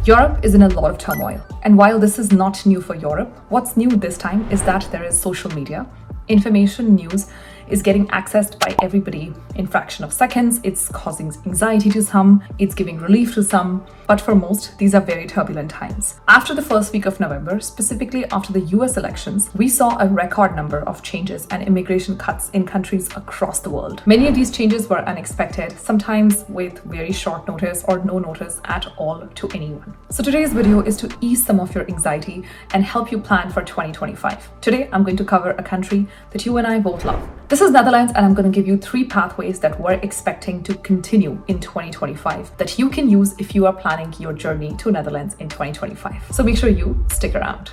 Europe is in a lot of turmoil, and while this is not new for Europe, what's new this time is that there is social media. Information news is getting accessed by everybody in fraction of seconds. It's causing anxiety to some, it's giving relief to some, but for most, these are very turbulent times. After the first week of November, specifically after the US elections, we saw a record number of changes and immigration cuts in countries across the world. Many of these changes were unexpected, sometimes with very short notice or no notice at all to anyone. So today's video is to ease some of your anxiety and help you plan for 2025. Today, I'm going to cover a country that you and I both love. This is Netherlands, and I'm going to give you 3 pathways that we're expecting to continue in 2025 that you can use if you are planning your journey to Netherlands in 2025. So make sure you stick around.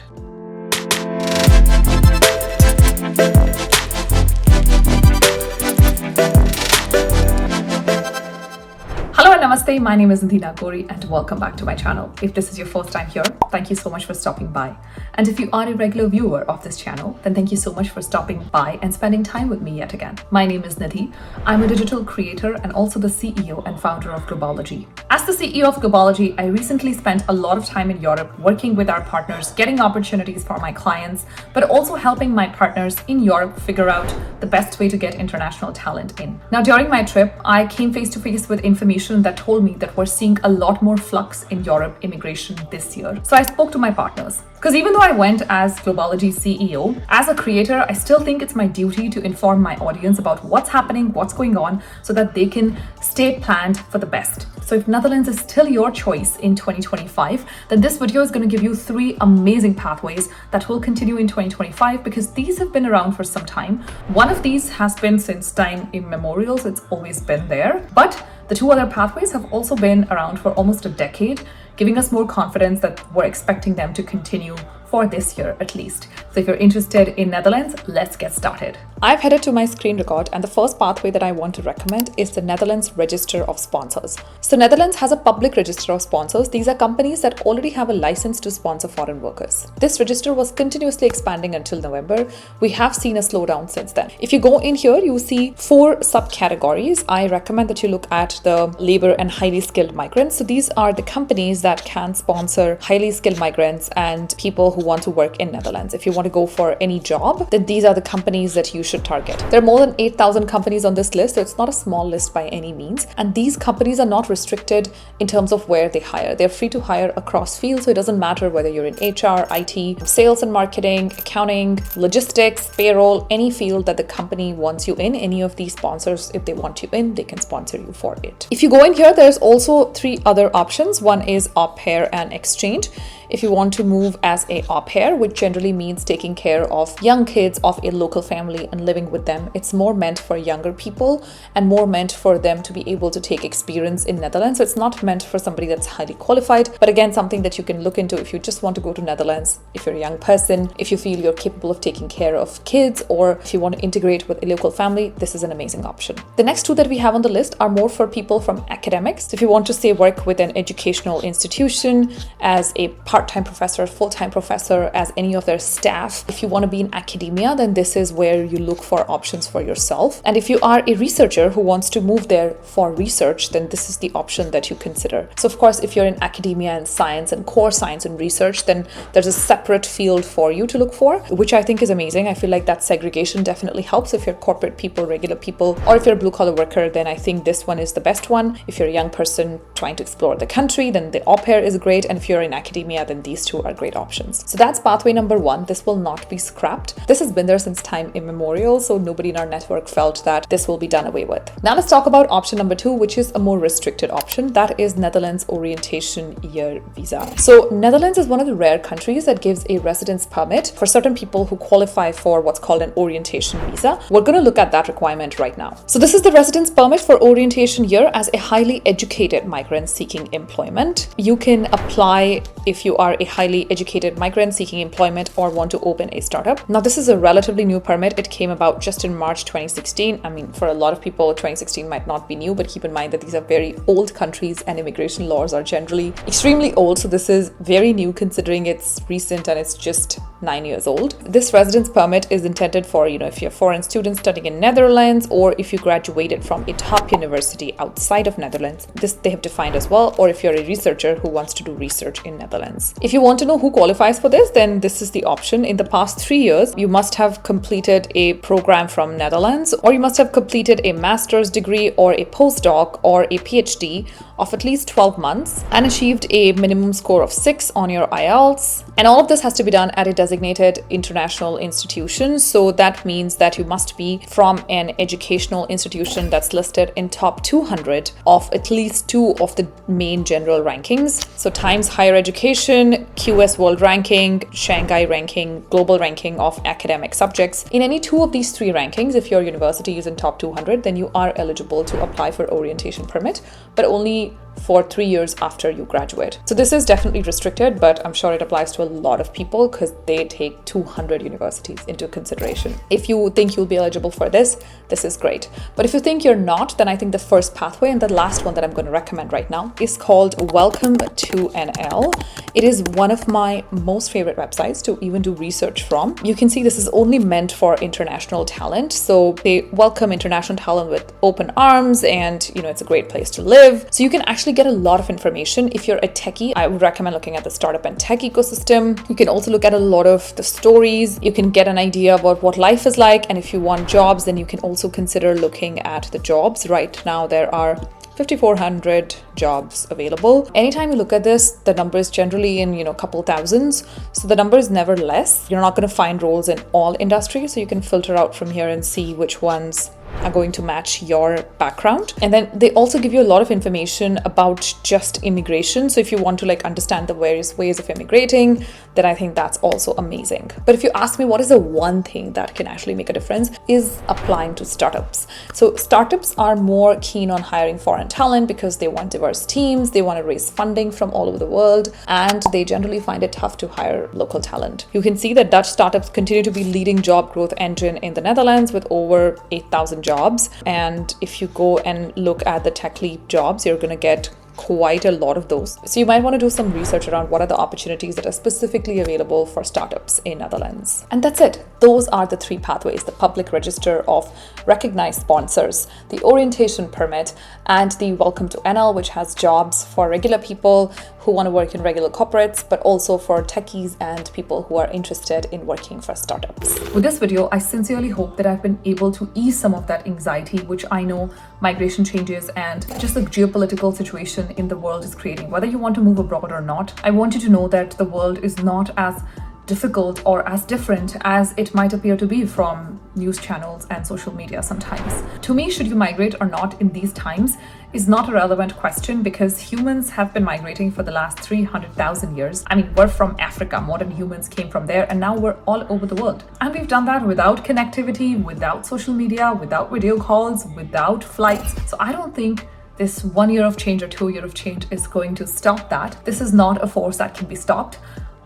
Hello and namaste, my name is Nagori and welcome back to my channel. If this is your first time here, thank you so much for stopping by. And if you are a regular viewer of this channel, then thank you so much for stopping by and spending time with me yet again. My name is Nidhi. I'm a digital creator and also the CEO and founder of Globology. As the CEO of Globology, I recently spent a lot of time in Europe working with our partners, getting opportunities for my clients, but also helping my partners in Europe figure out the best way to get international talent in. Now, during my trip, I came face to face with information that told me that we're seeing a lot more flux in Europe immigration this year. So I spoke to my partners. Because even though I went as Globology CEO, as a creator, I still think it's my duty to inform my audience about what's happening, what's going on, so that they can stay planned for the best. So if Netherlands is still your choice in 2025, then this video is going to give you 3 amazing pathways that will continue in 2025 because these have been around for some time. One of these has been since time immemorial, so it's always been there. But the 2 other pathways have also been around for almost a decade, giving us more confidence that we're expecting them to continue for this year at least. So if you're interested in Netherlands, let's get started. I've headed to my screen record, and the first pathway that I want to recommend is the Netherlands Register of Sponsors. So Netherlands has a public register of sponsors. These are companies that already have a license to sponsor foreign workers. This register was continuously expanding until November. We have seen a slowdown since then. If you go in here, you will see 4 subcategories. I recommend that you look at the labor and highly skilled migrants. So these are the companies that can sponsor highly skilled migrants and people who want to work in Netherlands. If you want to go for any job, then these are the companies that you should target. There are more than 8,000 companies on this list, so it's not a small list by any means. And these companies are not restricted in terms of where they hire. They're free to hire across fields, so it doesn't matter whether you're in HR, IT, sales and marketing, accounting, logistics, payroll, any field that the company wants you in. Any of these sponsors, if they want you in, they can sponsor you for it. If you go in here, there's also 3 other options. One is au pair and exchange. If you want to move as a au pair, which generally means taking care of young kids of a local family and living with them, it's more meant for younger people and more meant for them to be able to take experience in Netherlands. So it's not meant for somebody that's highly qualified, but again, something that you can look into if you just want to go to Netherlands, if you're a young person, if you feel you're capable of taking care of kids, or if you want to integrate with a local family, this is an amazing option. The next 2 that we have on the list are more for people from academics. So if you want to say work with an educational institution as a part-time professor, full-time professor, as any of their staff. If you want to be in academia, then this is where you look for options for yourself. And if you are a researcher who wants to move there for research, then this is the option that you consider. So of course, if you're in academia and science and core science and research, then there's a separate field for you to look for, which I think is amazing. I feel like that segregation definitely helps if you're corporate people, regular people, or if you're a blue-collar worker, then I think this one is the best one. If you're a young person trying to explore the country, then the au pair is great. And if you're in academia, then these 2 are great options. So that's pathway number 1. This will not be scrapped. This has been there since time immemorial, so nobody in our network felt that this will be done away with. Now let's talk about option number 2, which is a more restricted option. That is Netherlands Orientation Year Visa. So Netherlands is one of the rare countries that gives a residence permit for certain people who qualify for what's called an orientation visa. We're going to look at that requirement right now. So this is the residence permit for orientation year as a highly educated migrant seeking employment. You can apply if you are a highly educated migrant seeking employment or want to open a startup. Now, this is a relatively new permit. It came about just in March 2016. I mean, for a lot of people, 2016 might not be new, but keep in mind that these are very old countries and immigration laws are generally extremely old. So this is very new considering it's recent and it's just 9 years old. This residence permit is intended for, if you're a foreign student studying in Netherlands, or if you graduated from a top university outside of Netherlands. This they have defined as well, or if you're a researcher who wants to do research in Netherlands. If you want to know who qualifies for this, then this is the option. In the past 3 years, you must have completed a program from Netherlands, or you must have completed a master's degree or a postdoc or a PhD of at least 12 months and achieved a minimum score of 6 on your IELTS. And all of this has to be done at a designated international institution. So that means that you must be from an educational institution that's listed in top 200 of at least 2 of the main general rankings. So Times Higher Education, QS World Ranking, Shanghai Ranking, Global Ranking of academic subjects. In any 2 of these 3 rankings, if your university is in top 200, then you are eligible to apply for orientation permit, but only for 3 years after you graduate. So this is definitely restricted, but I'm sure it applies to a lot of people because they take 200 universities into consideration. If you think you'll be eligible for this is great. But if you think you're not, then I think the first pathway and the last one that I'm going to recommend right now is called Welcome to NL. It is one of my most favorite websites to even do research from. You can see this is only meant for international talent. So they welcome international talent with open arms, and it's a great place to live. So you can actually get a lot of information. If you're a techie, I would recommend looking at the startup and tech ecosystem. You can also look at a lot of the stories. You can get an idea about what life is like. And if you want jobs, then you can also consider looking at the jobs. Right now, there are 5,400 jobs available. Anytime you look at this, the number is generally in, a couple thousands. So the number is never less. You're not going to find roles in all industries. So you can filter out from here and see which ones are going to match your background. And then they also give you a lot of information about just immigration. So if you want to understand the various ways of immigrating, then I think that's also amazing. But if you ask me what is the one thing that can actually make a difference, is applying to startups. So startups are more keen on hiring foreign talent because they want diverse teams, they want to raise funding from all over the world, and they generally find it tough to hire local talent. You can see that Dutch startups continue to be leading job growth engine in the Netherlands with over 8,000 jobs. And if you go and look at the tech leap jobs, you're going to get quite a lot of those. So you might want to do some research around what are the opportunities that are specifically available for startups in Netherlands. And that's it. Those are the 3 pathways: the public register of recognized sponsors, the orientation permit, and the Welcome to NL, which has jobs for regular people who want to work in regular corporates, but also for techies and people who are interested in working for startups. With this video, I sincerely hope that I've been able to ease some of that anxiety, which I know migration changes and just the geopolitical situation in the world is creating. Whether you want to move abroad or not, I want you to know that the world is not as difficult or as different as it might appear to be from news channels and social media sometimes. To me, should you migrate or not in these times is not a relevant question, because humans have been migrating for the last 300,000 years. I mean, we're from Africa, modern humans came from there, and now we're all over the world. And we've done that without connectivity, without social media, without video calls, without flights. So I don't think this 1 year of change or 2 year of change is going to stop that. This is not a force that can be stopped.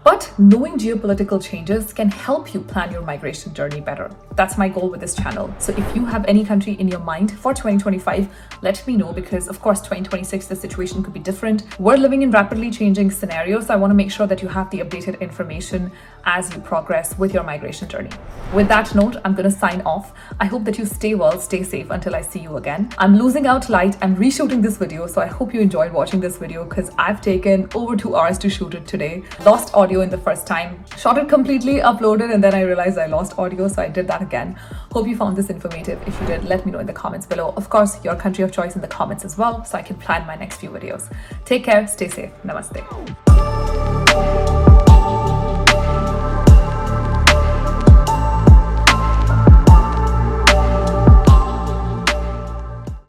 But knowing geopolitical changes can help you plan your migration journey better. That's my goal with this channel. So if you have any country in your mind for 2025, let me know, because of course 2026 the situation could be different. We're living in rapidly changing scenarios, so I want to make sure that you have the updated information as you progress with your migration journey. With that note, I'm going to sign off. I hope that you stay well, stay safe until I see you again. I'm losing out light. I'm reshooting this video, so I hope you enjoyed watching this video, because I've taken over 2 hours to shoot it today. Lost audio in the first time, shot it completely, uploaded, and then I realized I lost audio, so I did that again. Hope you found this informative. If you did, let me know in the comments below. Of course, your country of choice in the comments as well, so I can plan my next few videos. Take care, stay safe. Namaste.